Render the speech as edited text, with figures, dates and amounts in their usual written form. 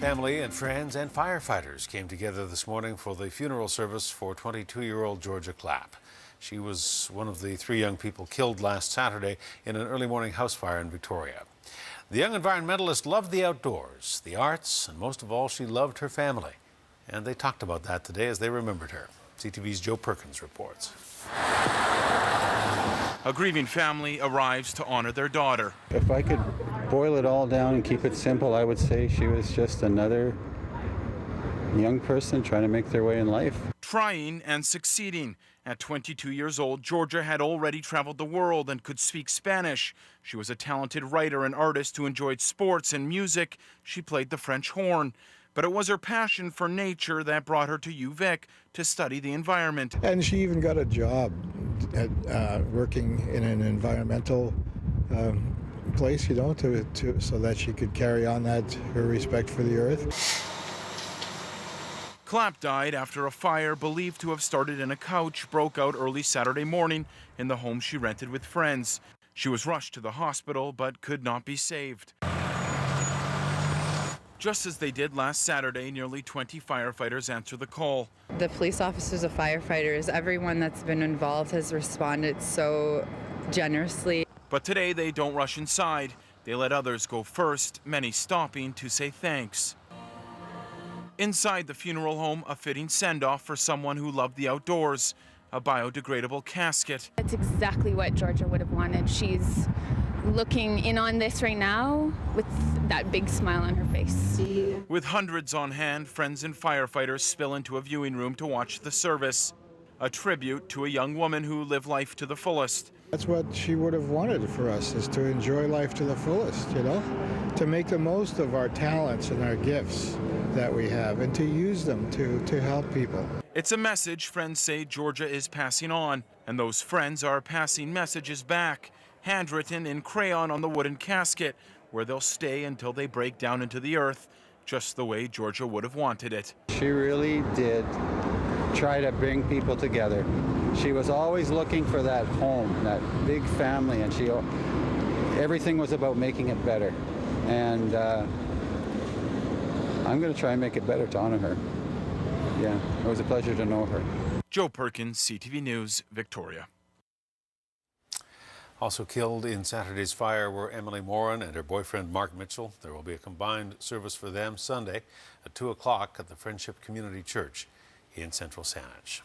Family and friends and firefighters came together this morning for the funeral service for 22-year-old Georgia Klap. She was one of the 3 young people killed last Saturday in an early morning house fire in Victoria. The young environmentalist loved the outdoors, the arts, and most of all, she loved her family. And they talked about that today as they remembered her. CTV's Joe Perkins reports. A grieving family arrives to honor their daughter. If I could boil it all down and keep it simple, I would say she was just another young person trying to make their way in life. Trying and succeeding. At 22 years old, Georgia had already traveled the world and could speak Spanish. She was a talented writer and artist who enjoyed sports and music. She played the French horn. But it was her passion for nature that brought her to UVic to study the environment. And she even got a job at working in an environmental place, you know, so that she could carry on her respect for the earth. Klap died after a fire believed to have started in a couch broke out early Saturday morning in the home she rented with friends. She was rushed to the hospital but could not be saved. Just as they did last Saturday, nearly 20 firefighters answered the call. The police officers, the firefighters, everyone that's been involved has responded so generously. But today they don't rush inside. They let others go first, many stopping to say thanks. Inside the funeral home, a fitting send-off for someone who loved the outdoors, a biodegradable casket. That's exactly what Georgia would have wanted. She's looking in on this right now with that big smile on her face. With hundreds on hand, friends and firefighters spill into a viewing room to watch the service. A tribute to a young woman who lived life to the fullest. That's what she would have wanted for us, is to enjoy life to the fullest, you know, to make the most of our talents and our gifts that we have and to use them to help people. It's a message friends say Georgia is passing on, and those friends are passing messages back, handwritten in crayon on the wooden casket, where they'll stay until they break down into the earth, just the way Georgia would have wanted it. She really did try to bring people together. She was always looking for that home, that big family, and everything was about making it better. And I'm going to try and make it better to honor her. Yeah, it was a pleasure to know her. Joe Perkins, CTV News, Victoria. Also killed in Saturday's fire were Emily Morin and her boyfriend Mark Mitchell. There will be a combined service for them Sunday at 2 o'clock at the Friendship Community Church in Central Saanich.